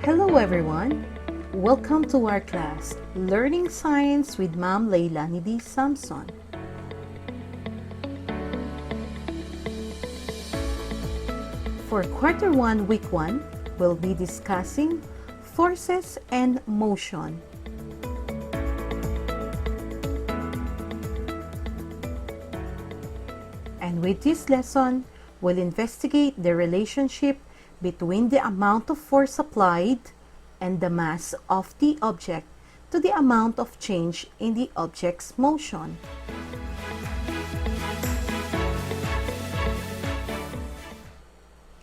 Hello everyone! Welcome to our class, Learning Science with Ma'am Leilani D. Samson. For Quarter 1, Week 1, we'll be discussing forces and motion. And with this lesson, we'll investigate the relationship between the amount of force applied and the mass of the object to the amount of change in the object's motion.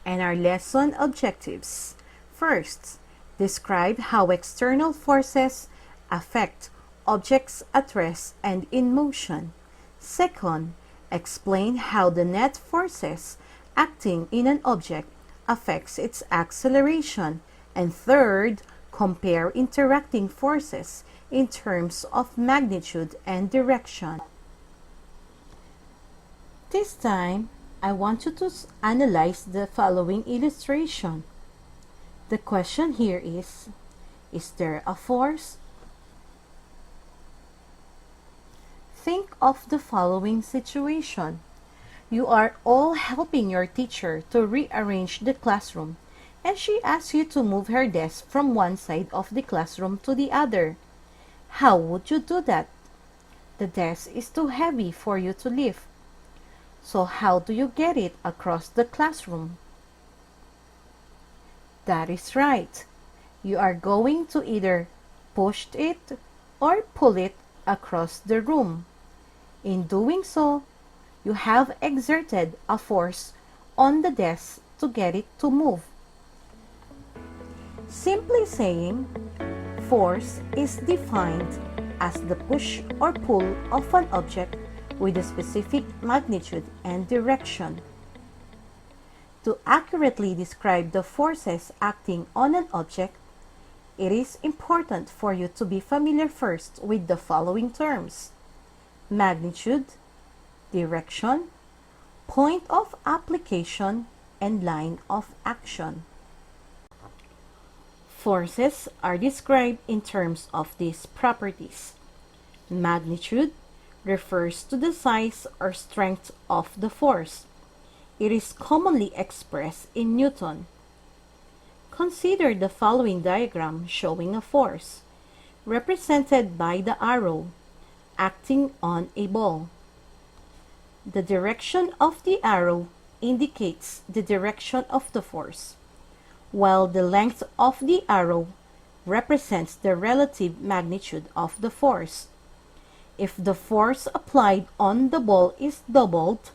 And our lesson objectives. First, describe how external forces affect objects at rest and in motion. Second, explain how the net forces acting in an object affects its acceleration. And third, compare interacting forces in terms of magnitude and direction. This time, I want you to analyze the following illustration. The question here is there a force? Think of the following situation. You are all helping your teacher to rearrange the classroom, and she asks you to move her desk from one side of the classroom to the other. How would you do that? The desk is too heavy for you to lift. So how do you get it across the classroom? That is right. You are going to either push it or pull it across the room. In doing so, you have exerted a force on the desk to get it to move. Simply saying, force is defined as the push or pull of an object with a specific magnitude and direction. To accurately describe the forces acting on an object, it is important for you to be familiar first with the following terms: magnitude, direction, point of application, and line of action. Forces are described in terms of these properties. Magnitude refers to the size or strength of the force. It is commonly expressed in Newton. Consider the following diagram showing a force, represented by the arrow, acting on a ball. The direction of the arrow indicates the direction of the force, while the length of the arrow represents the relative magnitude of the force. If the force applied on the ball is doubled,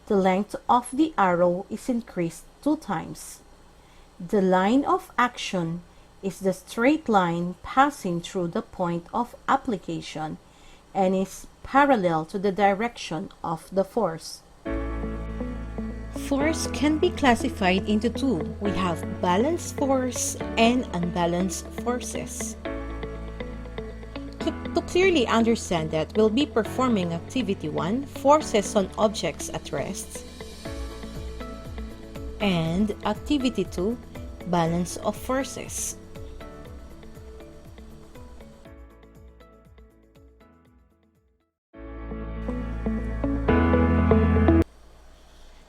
the length of the arrow is increased 2 times. The line of action is the straight line passing through the point of application and is parallel to the direction of the force. Force can be classified into 2. We have balanced force and unbalanced forces. To clearly understand that, we'll be performing Activity 1, Forces on Objects at Rest, and Activity 2, Balance of Forces.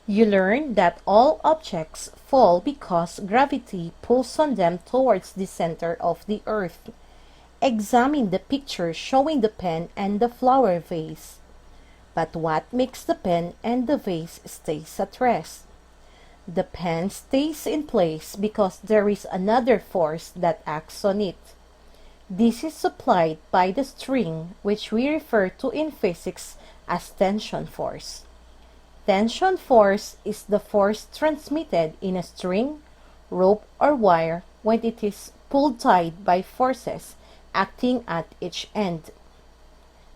You learned that all objects fall because gravity pulls on them towards the center of the earth. Examine the picture showing the pen and the flower vase. But what makes the pen and the vase stays at rest? The pen stays in place because there is another force that acts on it. This is supplied by the string, which we refer to in physics as tension force. Tension force is the force transmitted in a string, rope, or wire when it is pulled tied by forces acting at each end.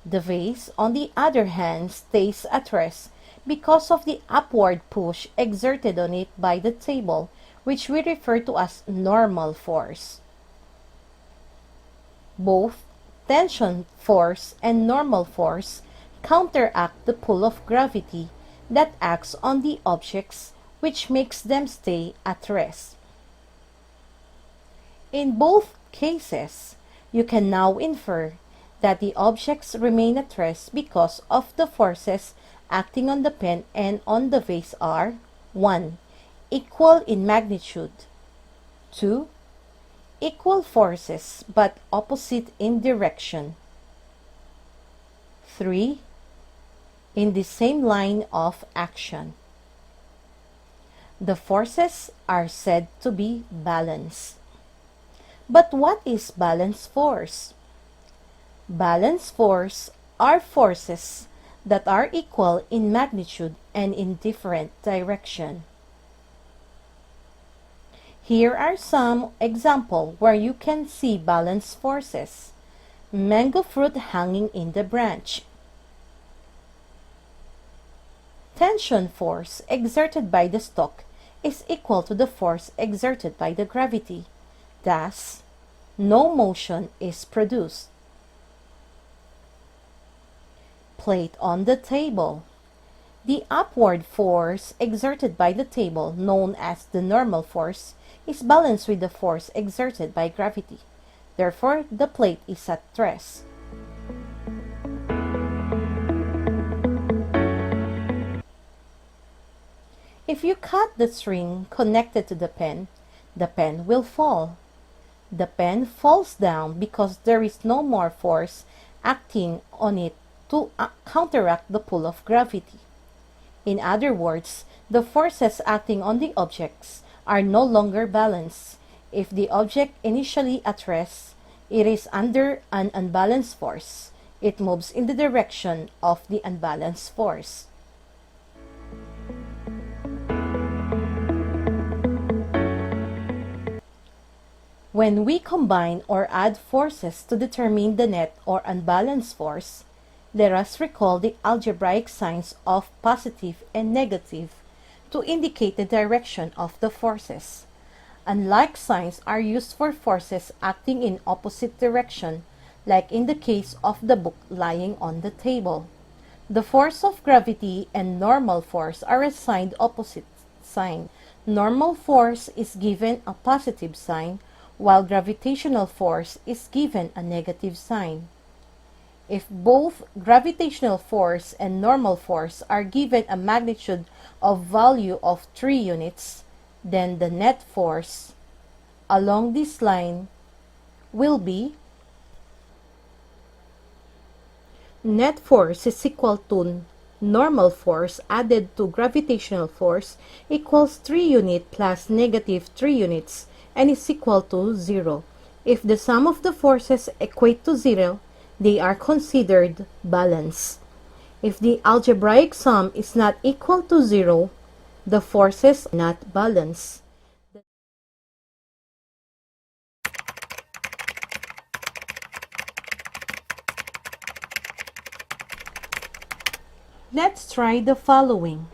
The vase, on the other hand, stays at rest because of the upward push exerted on it by the table, which we refer to as normal force. Both tension force and normal force counteract the pull of gravity that acts on the objects, which makes them stay at rest. In both cases, you can now infer that the objects remain at rest because of the forces acting on the pen and on the vase are 1. Equal in magnitude, 2. Equal forces but opposite in direction, 3. In the same line of action. The forces are said to be balanced. But what is balance force? Balance force are forces that are equal in magnitude and in different direction. Here are some examples where you can see balance forces. Mango fruit hanging in the branch. Tension force exerted by the stalk is equal to the force exerted by the gravity. Thus, no motion is produced. Plate on the table. The upward force exerted by the table, known as the normal force, is balanced with the force exerted by gravity. Therefore, the plate is at rest. If you cut the string connected to the pen will fall. The pen falls down because there is no more force acting on it to counteract the pull of gravity. In other words, the forces acting on the objects are no longer balanced. If the object initially at rest, it is under an unbalanced force. It moves in the direction of the unbalanced force. When we combine or add forces to determine the net or unbalanced force, let us recall the algebraic signs of positive and negative to indicate the direction of the forces. Unlike signs are used for forces acting in opposite direction, like in the case of the book lying on the table. The force of gravity and normal force are assigned opposite sign. Normal force is given a positive sign, while gravitational force is given a negative sign. If both gravitational force and normal force are given a magnitude of value of 3 units, then the net force along this line will be net force is equal to normal force added to gravitational force equals 3 units plus negative 3 units and is equal to 0. If the sum of the forces equate to 0, they are considered balanced. If the algebraic sum is not equal to 0, the forces are not balanced. Let's try the following.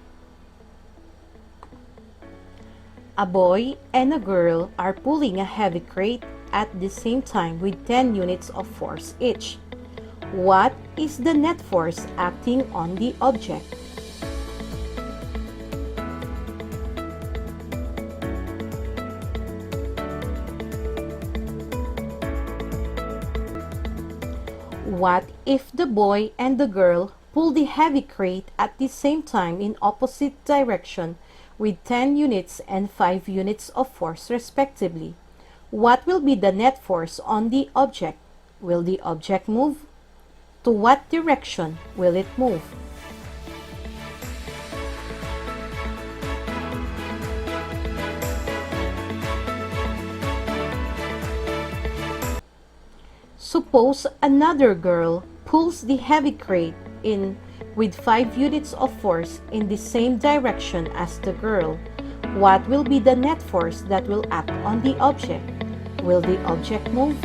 A boy and a girl are pulling a heavy crate at the same time with 10 units of force each. What is the net force acting on the object? What if the boy and the girl pull the heavy crate at the same time in opposite direction with 10 units and 5 units of force respectively? What will be the net force on the object? Will the object move? To what direction will it move? Suppose another girl pulls the heavy crate in with 5 units of force in the same direction as the girl. What will be the net force that will act on the object? Will the object move?